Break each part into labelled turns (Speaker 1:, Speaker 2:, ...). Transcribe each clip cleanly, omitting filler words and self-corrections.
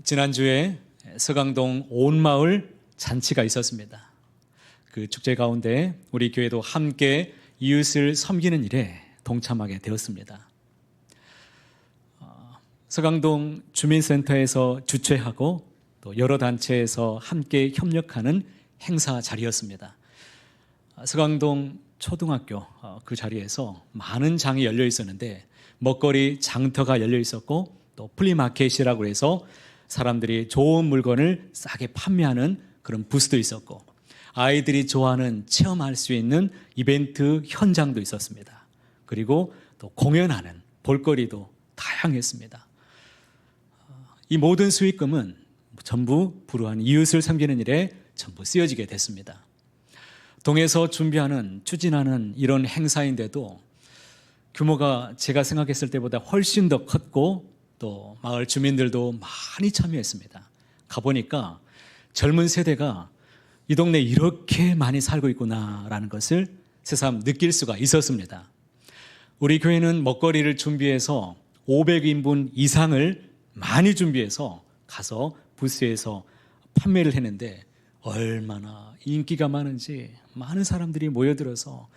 Speaker 1: 지난주에 서강동 온마을 잔치가 있었습니다. 그 축제 가운데 우리 교회도 함께 이웃을 섬기는 일에 동참하게 되었습니다. 서강동 주민센터에서 주최하고 또 여러 단체에서 함께 협력하는 행사 자리였습니다. 서강동 초등학교 그 자리에서 많은 장이 열려 있었는데 먹거리 장터가 열려 있었고 또 플리마켓이라고 해서 사람들이 좋은 물건을 싸게 판매하는 그런 부스도 있었고 아이들이 좋아하는 체험할 수 있는 이벤트 현장도 있었습니다. 그리고 또 공연하는 볼거리도 다양했습니다. 이 모든 수익금은 전부 불우한 이웃을 섬기는 일에 전부 쓰여지게 됐습니다. 동에서 준비하는 추진하는 이런 행사인데도 규모가 제가 생각했을 때보다 훨씬 더 컸고 또 마을 주민들도 많이 참여했습니다. 가보니까 젊은 세대가 이 동네에 이렇게 많이 살고 있구나라는 것을 새삼 느낄 수가 있었습니다. 우리 교회는 먹거리를 준비해서 500인분 이상을 많이 준비해서 가서 부스에서 판매를 했는데 얼마나 인기가 많은지 많은 사람들이 모여들어서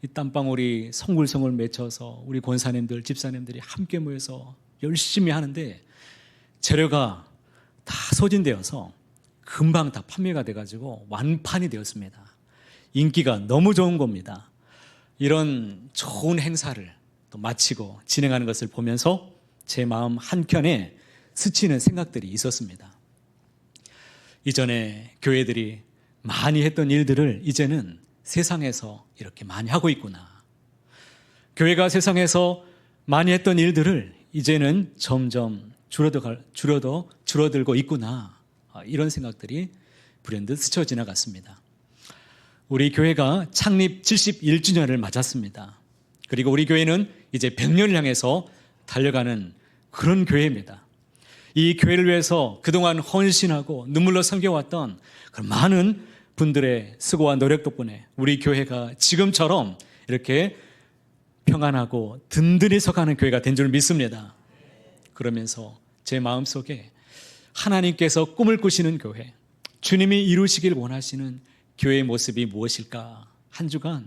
Speaker 1: 이 땀방울이 송글송글 맺혀서 우리 권사님들, 집사님들이 함께 모여서 열심히 하는데 재료가 다 소진되어서 금방 다 판매가 돼가지고 완판이 되었습니다. 인기가 너무 좋은 겁니다. 이런 좋은 행사를 또 마치고 진행하는 것을 보면서 제 마음 한켠에 스치는 생각들이 있었습니다. 이전에 교회들이 많이 했던 일들을 이제는 세상에서 이렇게 많이 하고 있구나. 교회가 세상에서 많이 했던 일들을 이제는 점점 줄어들고 있구나. 이런 생각들이 불현듯 스쳐 지나갔습니다. 우리 교회가 창립 71주년을 맞았습니다. 그리고 우리 교회는 이제 100년을 향해서 달려가는 그런 교회입니다. 이 교회를 위해서 그동안 헌신하고 눈물로 섬겨왔던 그런 많은 분들의 수고와 노력 덕분에 우리 교회가 지금처럼 이렇게 평안하고 든든히 서가는 교회가 된 줄 믿습니다. 그러면서 제 마음속에 하나님께서 꿈을 꾸시는 교회, 주님이 이루시길 원하시는 교회의 모습이 무엇일까? 한 주간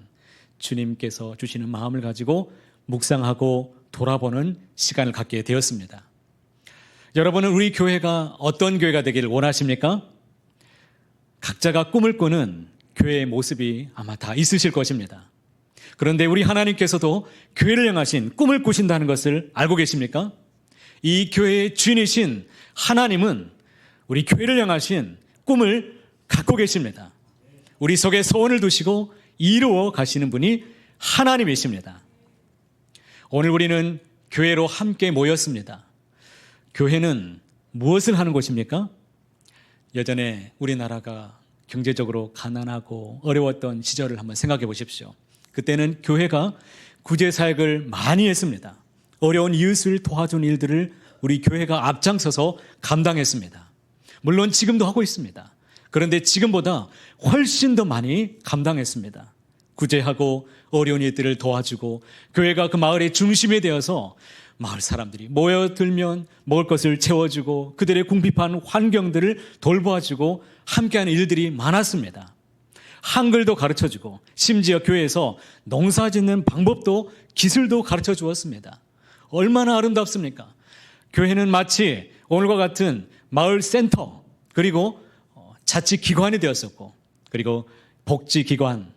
Speaker 1: 주님께서 주시는 마음을 가지고 묵상하고 돌아보는 시간을 갖게 되었습니다. 여러분은 우리 교회가 어떤 교회가 되기를 원하십니까? 각자가 꿈을 꾸는 교회의 모습이 아마 다 있으실 것입니다. 그런데 우리 하나님께서도 교회를 향하신 꿈을 꾸신다는 것을 알고 계십니까? 이 교회의 주인이신 하나님은 우리 교회를 향하신 꿈을 갖고 계십니다. 우리 속에 소원을 두시고 이루어 가시는 분이 하나님이십니다. 오늘 우리는 교회로 함께 모였습니다. 교회는 무엇을 하는 곳입니까? 예전에 우리나라가 경제적으로 가난하고 어려웠던 시절을 한번 생각해 보십시오. 그때는 교회가 구제사역을 많이 했습니다. 어려운 이웃을 도와준 일들을 우리 교회가 앞장서서 감당했습니다. 물론 지금도 하고 있습니다. 그런데 지금보다 훨씬 더 많이 감당했습니다. 구제하고 어려운 이들을 도와주고 교회가 그 마을의 중심이 되어서 마을 사람들이 모여들면 먹을 것을 채워주고 그들의 궁핍한 환경들을 돌보아주고 함께하는 일들이 많았습니다. 한글도 가르쳐주고 심지어 교회에서 농사 짓는 방법도 기술도 가르쳐 주었습니다. 얼마나 아름답습니까? 교회는 마치 오늘과 같은 마을 센터 그리고 자치기관이 되었었고 그리고 복지기관,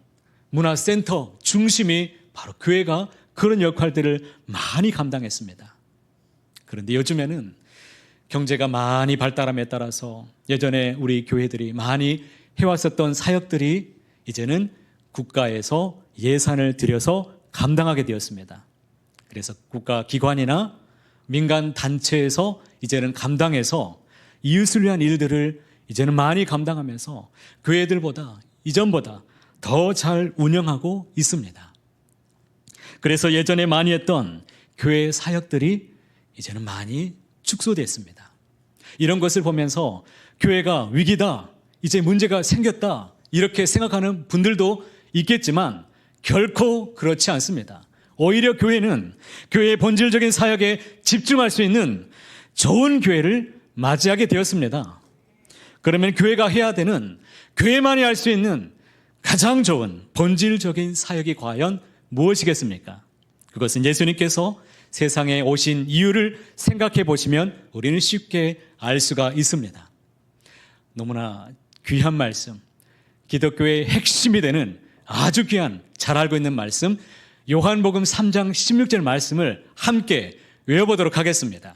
Speaker 1: 문화센터 중심이 바로 교회가 그런 역할들을 많이 감당했습니다. 그런데 요즘에는 경제가 많이 발달함에 따라서 예전에 우리 교회들이 많이 해왔었던 사역들이 이제는 국가에서 예산을 들여서 감당하게 되었습니다. 그래서 국가기관이나 민간 단체에서 이제는 감당해서 이웃을 위한 일들을 이제는 많이 감당하면서 교회들보다 이전보다 더 잘 운영하고 있습니다. 그래서 예전에 많이 했던 교회 사역들이 이제는 많이 축소됐습니다. 이런 것을 보면서 교회가 위기다, 이제 문제가 생겼다 이렇게 생각하는 분들도 있겠지만 결코 그렇지 않습니다. 오히려 교회는 교회의 본질적인 사역에 집중할 수 있는 좋은 교회를 맞이하게 되었습니다. 그러면 교회가 해야 되는, 교회만이 할 수 있는 가장 좋은 본질적인 사역이 과연 무엇이겠습니까? 그것은 예수님께서 세상에 오신 이유를 생각해 보시면 우리는 쉽게 알 수가 있습니다. 너무나 귀한 말씀, 기독교의 핵심이 되는 아주 귀한, 잘 알고 있는 말씀, 요한복음 3장 16절 말씀을 함께 외워보도록 하겠습니다.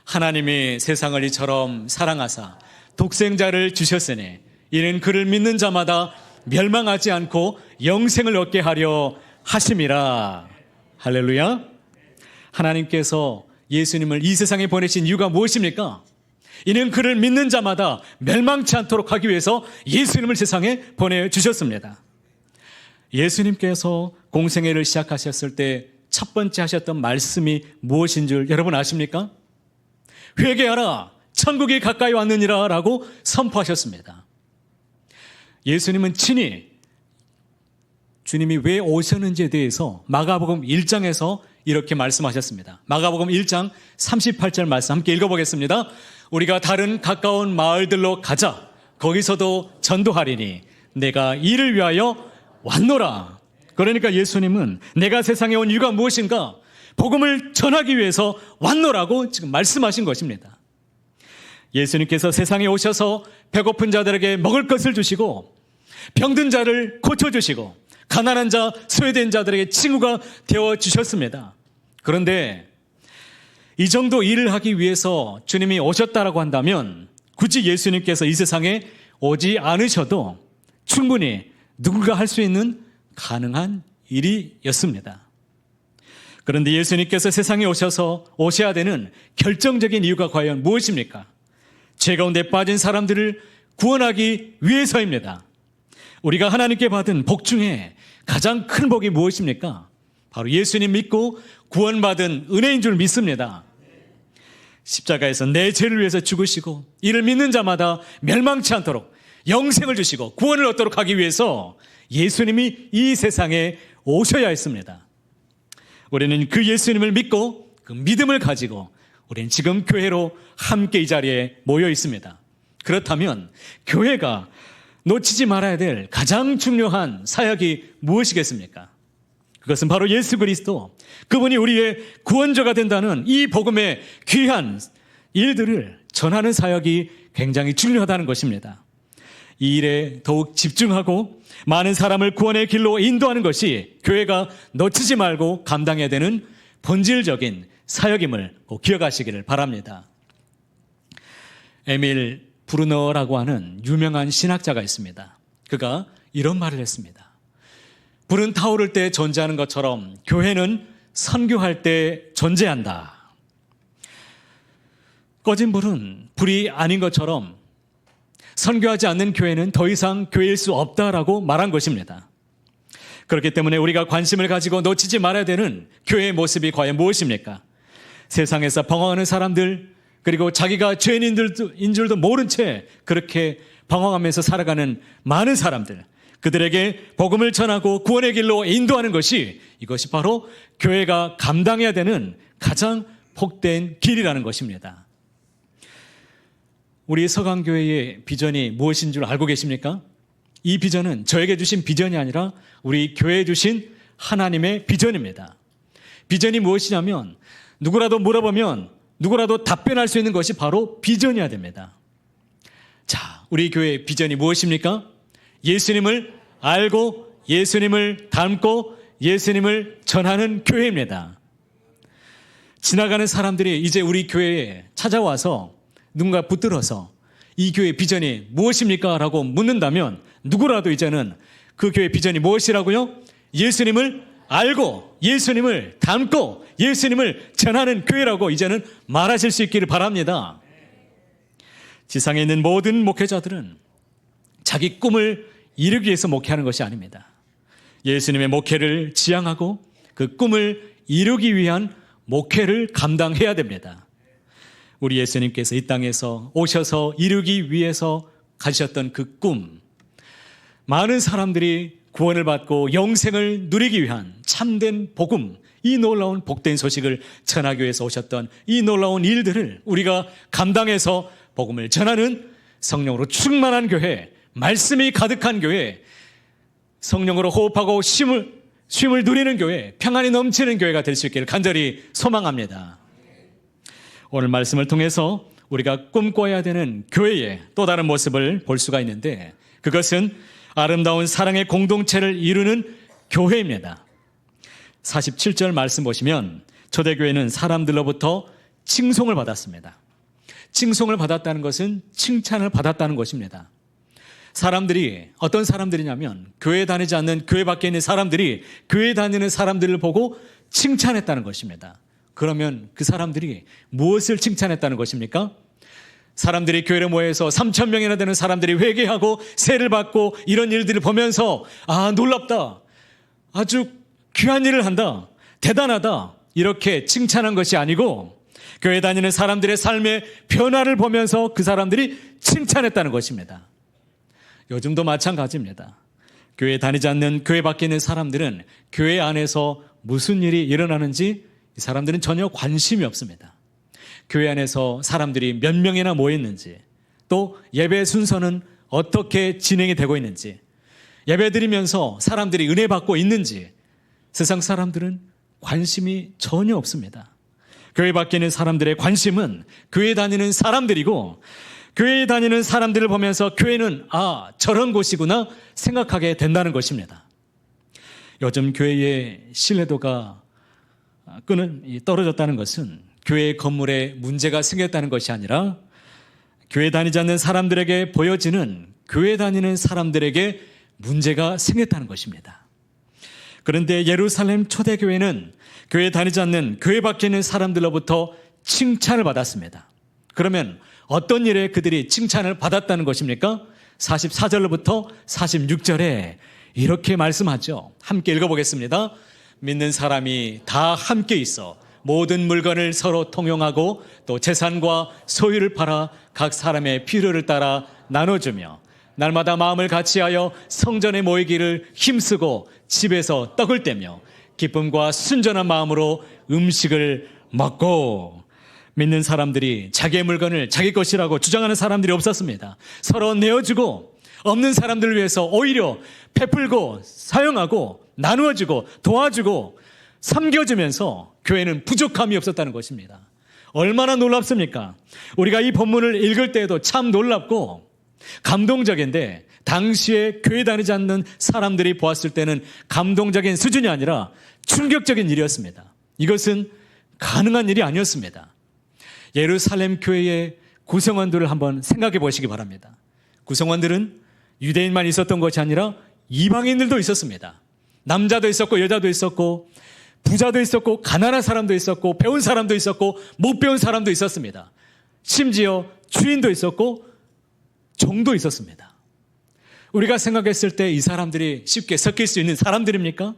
Speaker 1: 하나님이 세상을 이처럼 사랑하사 독생자를 주셨으니 이는 그를 믿는 자마다 멸망하지 않고 영생을 얻게 하려 하심이라. 할렐루야. 하나님께서 예수님을 이 세상에 보내신 이유가 무엇입니까? 이는 그를 믿는 자마다 멸망치 않도록 하기 위해서 예수님을 세상에 보내주셨습니다. 예수님께서 공생애를 시작하셨을 때 첫 번째 하셨던 말씀이 무엇인 줄 여러분 아십니까? 회개하라, 천국이 가까이 왔느니라 라고 선포하셨습니다. 예수님은 친히 주님이 왜 오셨는지에 대해서 마가복음 1장에서 이렇게 말씀하셨습니다. 마가복음 1장 38절 말씀 함께 읽어보겠습니다. 우리가 다른 가까운 마을들로 가자. 거기서도 전도하리니 내가 이를 위하여 왔노라. 그러니까 예수님은 내가 세상에 온 이유가 무엇인가? 복음을 전하기 위해서 왔노라고 지금 말씀하신 것입니다. 예수님께서 세상에 오셔서 배고픈 자들에게 먹을 것을 주시고 병든 자를 고쳐주시고 가난한 자, 소외된 자들에게 친구가 되어주셨습니다. 그런데 이 정도 일을 하기 위해서 주님이 오셨다라고 한다면 굳이 예수님께서 이 세상에 오지 않으셔도 충분히 누군가 할 수 있는 가능한 일이었습니다. 그런데 예수님께서 세상에 오셔야 되는 결정적인 이유가 과연 무엇입니까? 죄 가운데 빠진 사람들을 구원하기 위해서입니다. 우리가 하나님께 받은 복 중에 가장 큰 복이 무엇입니까? 바로 예수님 믿고 구원받은 은혜인 줄 믿습니다. 십자가에서 내 죄를 위해서 죽으시고 이를 믿는 자마다 멸망치 않도록 영생을 주시고 구원을 얻도록 하기 위해서 예수님이 이 세상에 오셔야 했습니다. 우리는 그 예수님을 믿고 그 믿음을 가지고 우리는 지금 교회로 함께 이 자리에 모여 있습니다. 그렇다면 교회가 놓치지 말아야 될 가장 중요한 사역이 무엇이겠습니까? 그것은 바로 예수 그리스도, 그분이 우리의 구원자가 된다는 이 복음의 귀한 일들을 전하는 사역이 굉장히 중요하다는 것입니다. 이 일에 더욱 집중하고 많은 사람을 구원의 길로 인도하는 것이 교회가 놓치지 말고 감당해야 되는 본질적인 사역임을 꼭 기억하시기를 바랍니다. 에밀 브루너라고 하는 유명한 신학자가 있습니다. 그가 이런 말을 했습니다. 불은 타오를 때 존재하는 것처럼 교회는 선교할 때 존재한다. 꺼진 불은 불이 아닌 것처럼 선교하지 않는 교회는 더 이상 교회일 수 없다라고 말한 것입니다. 그렇기 때문에 우리가 관심을 가지고 놓치지 말아야 되는 교회의 모습이 과연 무엇입니까? 세상에서 방황하는 사람들, 그리고 자기가 죄인인 줄도 모른 채 그렇게 방황하면서 살아가는 많은 사람들, 그들에게 복음을 전하고 구원의 길로 인도하는 것이, 이것이 바로 교회가 감당해야 되는 가장 복된 길이라는 것입니다. 우리 서강교회의 비전이 무엇인 줄 알고 계십니까? 이 비전은 저에게 주신 비전이 아니라 우리 교회에 주신 하나님의 비전입니다. 비전이 무엇이냐면 누구라도 물어보면 누구라도 답변할 수 있는 것이 바로 비전이어야 됩니다. 자, 우리 교회의 비전이 무엇입니까? 예수님을 알고 예수님을 닮고 예수님을 전하는 교회입니다. 지나가는 사람들이 이제 우리 교회에 찾아와서 누군가 붙들어서 이 교회의 비전이 무엇입니까? 라고 묻는다면 누구라도 이제는 그 교회의 비전이 무엇이라고요? 예수님을 알고 예수님을 닮고 예수님을 전하는 교회라고 이제는 말하실 수 있기를 바랍니다. 지상에 있는 모든 목회자들은 자기 꿈을 이루기 위해서 목회하는 것이 아닙니다. 예수님의 목회를 지향하고 그 꿈을 이루기 위한 목회를 감당해야 됩니다. 우리 예수님께서 이 땅에서 오셔서 이루기 위해서 가지셨던 그 꿈, 많은 사람들이 구원을 받고 영생을 누리기 위한 참된 복음, 이 놀라운 복된 소식을 전하기 위해서 오셨던 이 놀라운 일들을 우리가 감당해서 복음을 전하는 성령으로 충만한 교회, 말씀이 가득한 교회, 성령으로 호흡하고 쉼을 누리는 교회, 평안이 넘치는 교회가 될 수 있기를 간절히 소망합니다. 오늘 말씀을 통해서 우리가 꿈꿔야 되는 교회의 또 다른 모습을 볼 수가 있는데, 그것은 아름다운 사랑의 공동체를 이루는 교회입니다. 47절 말씀 보시면 초대교회는 사람들로부터 칭송을 받았습니다. 칭송을 받았다는 것은 칭찬을 받았다는 것입니다. 사람들이, 어떤 사람들이냐면 교회 다니지 않는, 교회 밖에 있는 사람들이 교회 다니는 사람들을 보고 칭찬했다는 것입니다. 그러면 그 사람들이 무엇을 칭찬했다는 것입니까? 사람들이 교회를 모여서 3,000명이나 되는 사람들이 회개하고 세를 받고 이런 일들을 보면서 놀랍다, 아주 귀한 일을 한다, 대단하다, 이렇게 칭찬한 것이 아니고 교회 다니는 사람들의 삶의 변화를 보면서 그 사람들이 칭찬했다는 것입니다. 요즘도 마찬가지입니다. 교회 다니지 않는, 교회 밖에 있는 사람들은 교회 안에서 무슨 일이 일어나는지 이 사람들은 전혀 관심이 없습니다. 교회 안에서 사람들이 몇 명이나 모였는지, 또 예배 순서는 어떻게 진행이 되고 있는지, 예배 드리면서 사람들이 은혜 받고 있는지 세상 사람들은 관심이 전혀 없습니다. 교회 밖에 있는 사람들의 관심은 교회 다니는 사람들이고, 교회에 다니는 사람들을 보면서 교회는 저런 곳이구나 생각하게 된다는 것입니다. 요즘 교회의 신뢰도가 떨어졌다는 것은 교회 건물에 문제가 생겼다는 것이 아니라 교회 다니지 않는 사람들에게 보여지는 교회 다니는 사람들에게 문제가 생겼다는 것입니다. 그런데 예루살렘 초대교회는 교회 다니지 않는, 교회 밖에 있는 사람들로부터 칭찬을 받았습니다. 그러면 어떤 일에 그들이 칭찬을 받았다는 것입니까? 44절로부터 46절에 이렇게 말씀하죠. 함께 읽어보겠습니다. 믿는 사람이 다 함께 있어 모든 물건을 서로 통용하고 또 재산과 소유를 팔아 각 사람의 필요를 따라 나눠주며 날마다 마음을 같이하여 성전에 모이기를 힘쓰고 집에서 떡을 떼며 기쁨과 순전한 마음으로 음식을 먹고. 믿는 사람들이 자기의 물건을 자기 것이라고 주장하는 사람들이 없었습니다. 서로 내어주고 없는 사람들을 위해서 오히려 베풀고 사용하고 나누어주고 도와주고 섬겨주면서 교회는 부족함이 없었다는 것입니다. 얼마나 놀랍습니까? 우리가 이 본문을 읽을 때에도 참 놀랍고 감동적인데, 당시에 교회 다니지 않는 사람들이 보았을 때는 감동적인 수준이 아니라 충격적인 일이었습니다. 이것은 가능한 일이 아니었습니다. 예루살렘 교회의 구성원들을 한번 생각해 보시기 바랍니다. 구성원들은 유대인만 있었던 것이 아니라 이방인들도 있었습니다. 남자도 있었고 여자도 있었고 부자도 있었고 가난한 사람도 있었고 배운 사람도 있었고 못 배운 사람도 있었습니다. 심지어 주인도 있었고 종도 있었습니다. 우리가 생각했을 때 이 사람들이 쉽게 섞일 수 있는 사람들입니까?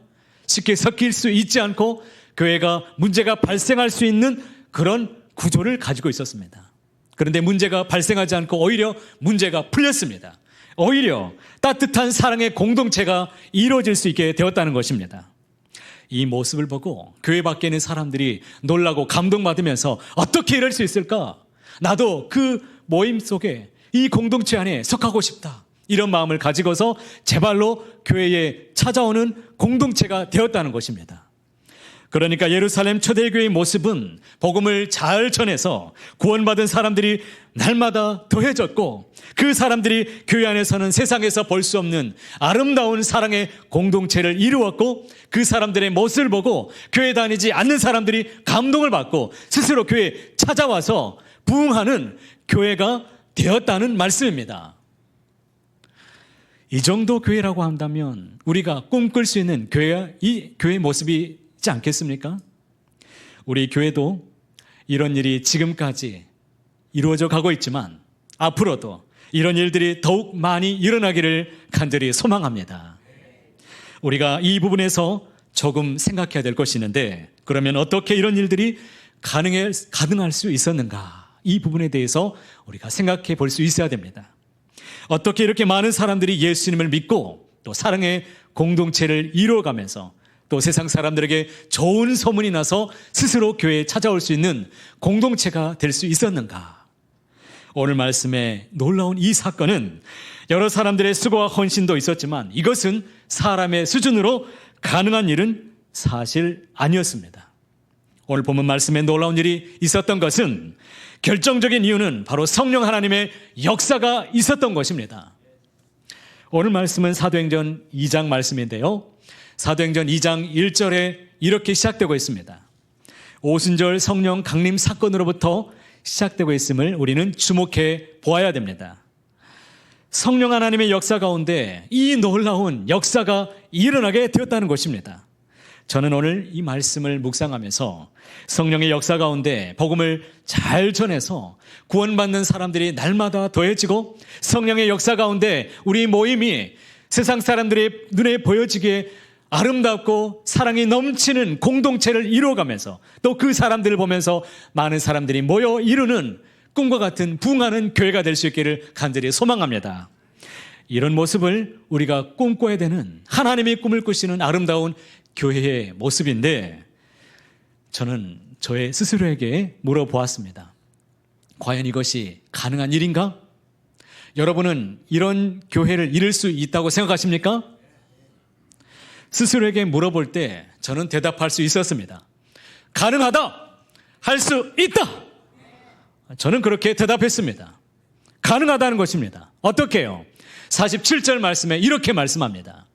Speaker 1: 쉽게 섞일 수 있지 않고 교회가 문제가 발생할 수 있는 그런 구조를 가지고 있었습니다. 그런데 문제가 발생하지 않고 오히려 문제가 풀렸습니다. 오히려 따뜻한 사랑의 공동체가 이루어질 수 있게 되었다는 것입니다. 이 모습을 보고 교회 밖에 있는 사람들이 놀라고 감동받으면서 어떻게 이럴 수 있을까? 나도 그 모임 속에, 이 공동체 안에 속하고 싶다, 이런 마음을 가지고서 제발로 교회에 찾아오는 공동체가 되었다는 것입니다. 그러니까 예루살렘 초대교회의 모습은 복음을 잘 전해서 구원받은 사람들이 날마다 더해졌고, 그 사람들이 교회 안에서는 세상에서 볼 수 없는 아름다운 사랑의 공동체를 이루었고, 그 사람들의 모습을 보고 교회 다니지 않는 사람들이 감동을 받고 스스로 교회에 찾아와서 부흥하는 교회가 되었다는 말씀입니다. 이 정도 교회라고 한다면 우리가 꿈꿀 수 있는 이 교회의 모습이 있지 않겠습니까? 우리 교회도 이런 일이 지금까지 이루어져 가고 있지만 앞으로도 이런 일들이 더욱 많이 일어나기를 간절히 소망합니다. 우리가 이 부분에서 조금 생각해야 될 것이 있는데, 그러면 어떻게 이런 일들이 가능할 수 있었는가? 이 부분에 대해서 우리가 생각해 볼 수 있어야 됩니다. 어떻게 이렇게 많은 사람들이 예수님을 믿고 또 사랑의 공동체를 이루어가면서 또 세상 사람들에게 좋은 소문이 나서 스스로 교회에 찾아올 수 있는 공동체가 될 수 있었는가? 오늘 말씀에 놀라운 이 사건은 여러 사람들의 수고와 헌신도 있었지만 이것은 사람의 수준으로 가능한 일은 사실 아니었습니다. 오늘 본문 말씀에 놀라운 일이 있었던 것은 결정적인 이유는 바로 성령 하나님의 역사가 있었던 것입니다. 오늘 말씀은 사도행전 2장 말씀인데요. 사도행전 2장 1절에 이렇게 시작되고 있습니다. 오순절 성령 강림 사건으로부터 시작되고 있음을 우리는 주목해 보아야 됩니다. 성령 하나님의 역사 가운데 이 놀라운 역사가 일어나게 되었다는 것입니다. 저는 오늘 이 말씀을 묵상하면서 성령의 역사 가운데 복음을 잘 전해서 구원받는 사람들이 날마다 더해지고 성령의 역사 가운데 우리 모임이 세상 사람들의 눈에 보여지기에 아름답고 사랑이 넘치는 공동체를 이루어가면서 또 그 사람들을 보면서 많은 사람들이 모여 이루는 꿈과 같은 부흥하는 교회가 될 수 있기를 간절히 소망합니다. 이런 모습을 우리가 꿈꿔야 되는 하나님의 꿈을 꾸시는 아름다운 교회의 모습인데 저는 저의 스스로에게 물어보았습니다. 과연 이것이 가능한 일인가? 여러분은 이런 교회를 이룰 수 있다고 생각하십니까? 스스로에게 물어볼 때 저는 대답할 수 있었습니다. 가능하다! 할 수 있다! 저는 그렇게 대답했습니다. 가능하다는 것입니다. 어떻게 해요? 47절 말씀에 이렇게 말씀합니다.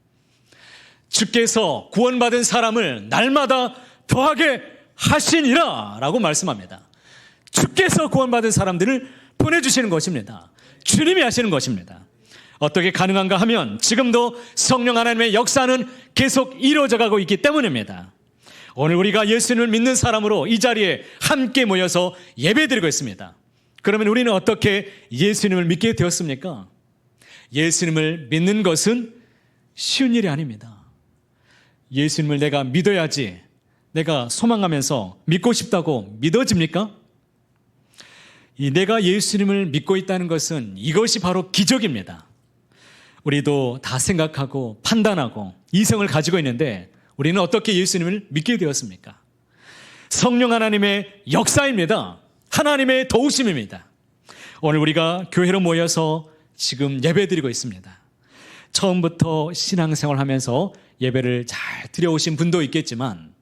Speaker 1: 주께서 구원받은 사람을 날마다 더하게 하시니라 라고 말씀합니다. 주께서 구원받은 사람들을 보내주시는 것입니다. 주님이 하시는 것입니다. 어떻게 가능한가 하면 지금도 성령 하나님의 역사는 계속 이루어져 가고 있기 때문입니다. 오늘 우리가 예수님을 믿는 사람으로 이 자리에 함께 모여서 예배드리고 있습니다. 그러면 우리는 어떻게 예수님을 믿게 되었습니까? 예수님을 믿는 것은 쉬운 일이 아닙니다. 예수님을 내가 믿어야지 내가 소망하면서 믿고 싶다고 믿어집니까? 내가 예수님을 믿고 있다는 것은 이것이 바로 기적입니다. 우리도 다 생각하고 판단하고 이성을 가지고 있는데 우리는 어떻게 예수님을 믿게 되었습니까? 성령 하나님의 역사입니다. 하나님의 도우심입니다. 오늘 우리가 교회로 모여서 지금 예배드리고 있습니다. 처음부터 신앙생활 하면서 예배를 잘 드려오신 분도 있겠지만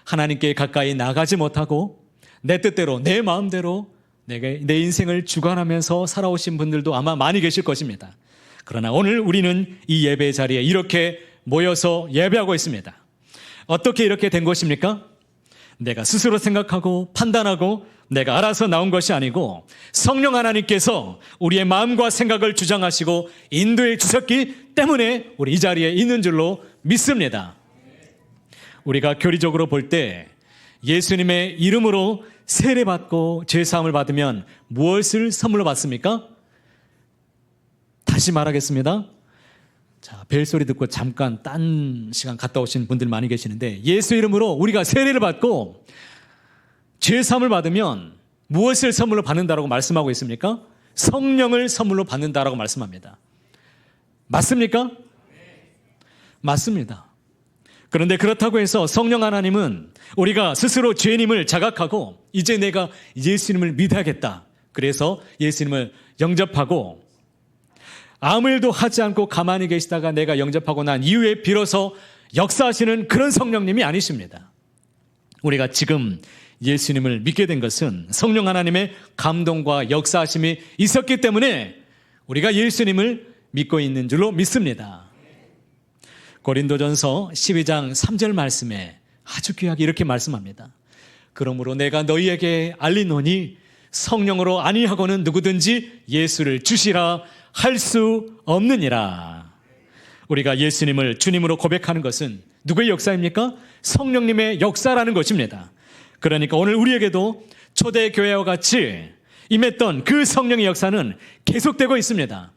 Speaker 1: 하나님께 가까이 나가지 못하고 내 뜻대로 내 마음대로 내 인생을 주관하면서 살아오신 분들도 아마 많이 계실 것입니다. 그러나 오늘 우리는 이 예배 자리에 이렇게 모여서 예배하고 있습니다. 어떻게 이렇게 된 것입니까? 내가 스스로 생각하고 판단하고 내가 알아서 나온 것이 아니고 성령 하나님께서 우리의 마음과 생각을 주장하시고 인도해 주셨기 때문에 우리 이 자리에 있는 줄로 믿습니다. 우리가 교리적으로 볼 때 예수님의 이름으로 세례받고 죄사함을 받으면 무엇을 선물로 받습니까? 다시 말하겠습니다. 자, 벨소리 듣고 잠깐 딴 시간 갔다 오신 분들 많이 계시는데 예수 이름으로 우리가 세례를 받고 죄사함을 받으면 무엇을 선물로 받는다라고 말씀하고 있습니까? 성령을 선물로 받는다라고 말씀합니다. 맞습니까? 맞습니다. 그런데 그렇다고 해서 성령 하나님은 우리가 스스로 죄인임을 자각하고 이제 내가 예수님을 믿어야겠다. 그래서 예수님을 영접하고 아무 일도 하지 않고 가만히 계시다가 내가 영접하고 난 이후에 비로소 역사하시는 그런 성령님이 아니십니다. 우리가 지금 예수님을 믿게 된 것은 성령 하나님의 감동과 역사하심이 있었기 때문에 우리가 예수님을 믿고 있는 줄로 믿습니다. 고린도전서 12장 3절 말씀에 아주 귀하게 이렇게 말씀합니다. 그러므로 내가 너희에게 알리노니 성령으로 아니하고는 누구든지 예수를 주시라 할 수 없느니라. 우리가 예수님을 주님으로 고백하는 것은 누구의 역사입니까? 성령님의 역사라는 것입니다. 그러니까 오늘 우리에게도 초대교회와 같이 임했던 그 성령의 역사는 계속되고 있습니다.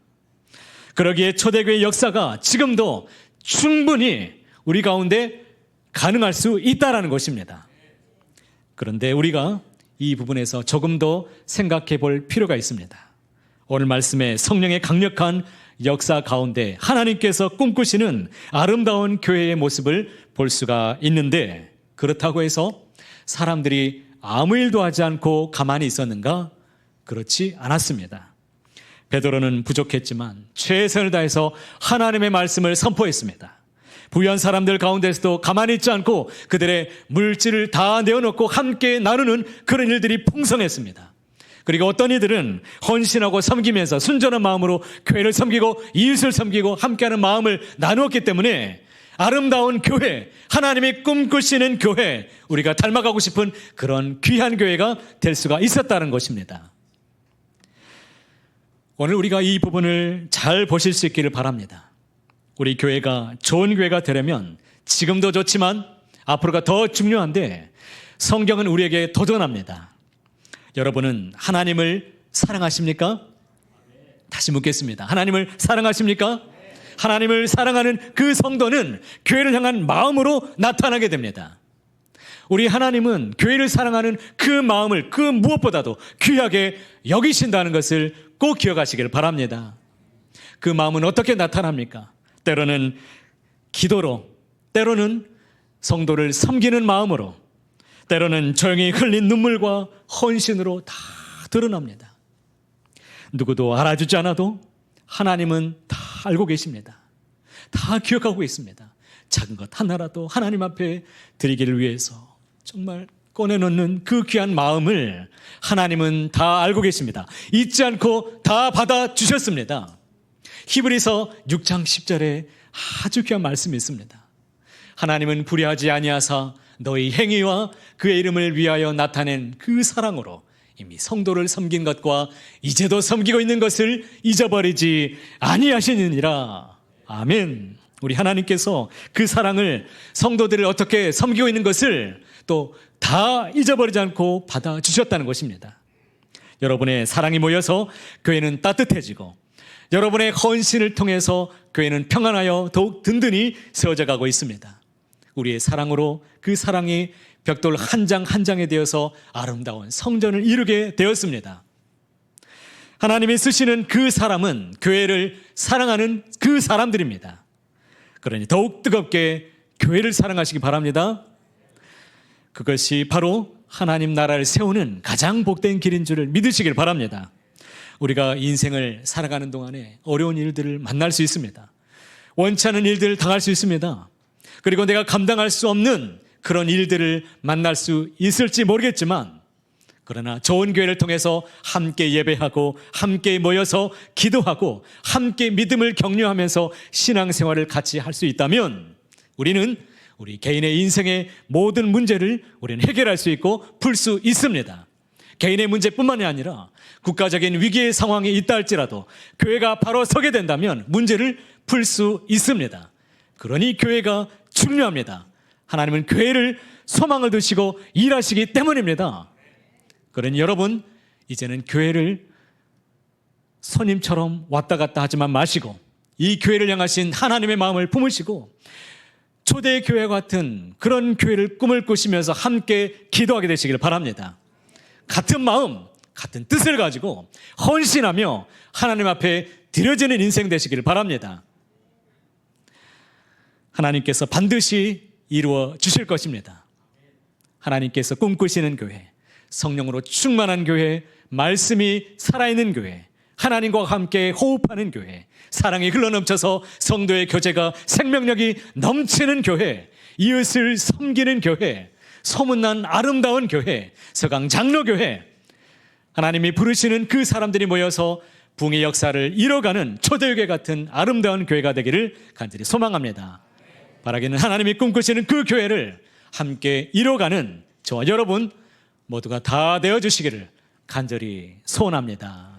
Speaker 1: 그러기에 초대교회의 역사가 지금도 충분히 우리 가운데 가능할 수 있다는 것입니다. 그런데 우리가 이 부분에서 조금 더 생각해 볼 필요가 있습니다. 오늘 말씀에 성령의 강력한 역사 가운데 하나님께서 꿈꾸시는 아름다운 교회의 모습을 볼 수가 있는데, 그렇다고 해서 사람들이 아무 일도 하지 않고 가만히 있었는가? 그렇지 않았습니다. 베드로는 부족했지만 최선을 다해서 하나님의 말씀을 선포했습니다. 부유한 사람들 가운데서도 가만히 있지 않고 그들의 물질을 다 내어놓고 함께 나누는 그런 일들이 풍성했습니다. 그리고 어떤 이들은 헌신하고 섬기면서 순전한 마음으로 교회를 섬기고 이웃을 섬기고 함께하는 마음을 나누었기 때문에 아름다운 교회, 하나님이 꿈꾸시는 교회, 우리가 닮아가고 싶은 그런 귀한 교회가 될 수가 있었다는 것입니다. 오늘 우리가 이 부분을 잘 보실 수 있기를 바랍니다. 우리 교회가 좋은 교회가 되려면 지금도 좋지만 앞으로가 더 중요한데, 성경은 우리에게 도전합니다. 여러분은 하나님을 사랑하십니까? 다시 묻겠습니다. 하나님을 사랑하십니까? 하나님을 사랑하는 그 성도는 교회를 향한 마음으로 나타나게 됩니다. 우리 하나님은 교회를 사랑하는 그 마음을 그 무엇보다도 귀하게 여기신다는 것을 꼭 기억하시길 바랍니다. 그 마음은 어떻게 나타납니까? 때로는 기도로, 때로는 성도를 섬기는 마음으로, 때로는 조용히 흘린 눈물과 헌신으로 다 드러납니다. 누구도 알아주지 않아도 하나님은 다 알고 계십니다. 다 기억하고 있습니다. 작은 것 하나라도 하나님 앞에 드리기를 위해서 정말 꺼내놓는 그 귀한 마음을 하나님은 다 알고 계십니다. 잊지 않고 다 받아주셨습니다. 히브리서 6장 10절에 아주 귀한 말씀이 있습니다. 하나님은 불의하지 아니하사 너희 행위와 그의 이름을 위하여 나타낸 그 사랑으로 이미 성도를 섬긴 것과 이제도 섬기고 있는 것을 잊어버리지 아니하시느니라. 아멘. 우리 하나님께서 그 사랑을, 성도들을 어떻게 섬기고 있는 것을 또 다 잊어버리지 않고 받아주셨다는 것입니다. 여러분의 사랑이 모여서 교회는 따뜻해지고, 여러분의 헌신을 통해서 교회는 평안하여 더욱 든든히 세워져 가고 있습니다. 우리의 사랑으로 그 사랑이 벽돌 한 장 한 장에 되어서 아름다운 성전을 이루게 되었습니다. 하나님이 쓰시는 그 사람은 교회를 사랑하는 그 사람들입니다. 그러니 더욱 뜨겁게 교회를 사랑하시기 바랍니다. 그것이 바로 하나님 나라를 세우는 가장 복된 길인 줄을 믿으시길 바랍니다. 우리가 인생을 살아가는 동안에 어려운 일들을 만날 수 있습니다. 원치 않은 일들을 당할 수 있습니다. 그리고 내가 감당할 수 없는 그런 일들을 만날 수 있을지 모르겠지만, 그러나 좋은 교회를 통해서 함께 예배하고 함께 모여서 기도하고 함께 믿음을 격려하면서 신앙생활을 같이 할 수 있다면 우리는 우리 개인의 인생의 모든 문제를 우리는 해결할 수 있고 풀 수 있습니다. 개인의 문제뿐만이 아니라 국가적인 위기의 상황이 있다 할지라도 교회가 바로 서게 된다면 문제를 풀 수 있습니다. 그러니 교회가 중요합니다. 하나님은 교회를 소망을 두시고 일하시기 때문입니다. 그러니 여러분, 이제는 교회를 손님처럼 왔다 갔다 하지만 마시고 이 교회를 향하신 하나님의 마음을 품으시고 초대교회 같은 그런 교회를 꿈을 꾸시면서 함께 기도하게 되시길 바랍니다. 같은 마음, 같은 뜻을 가지고 헌신하며 하나님 앞에 드려지는 인생 되시길 바랍니다. 하나님께서 반드시 이루어 주실 것입니다. 하나님께서 꿈꾸시는 교회, 성령으로 충만한 교회, 말씀이 살아있는 교회, 하나님과 함께 호흡하는 교회, 사랑이 흘러넘쳐서 성도의 교제가 생명력이 넘치는 교회, 이웃을 섬기는 교회, 소문난 아름다운 교회, 서강 장로교회, 하나님이 부르시는 그 사람들이 모여서 붕의 역사를 이뤄가는 초대교회 같은 아름다운 교회가 되기를 간절히 소망합니다. 바라기는 하나님이 꿈꾸시는 그 교회를 함께 이뤄가는 저와 여러분 모두가 다 되어주시기를 간절히 소원합니다.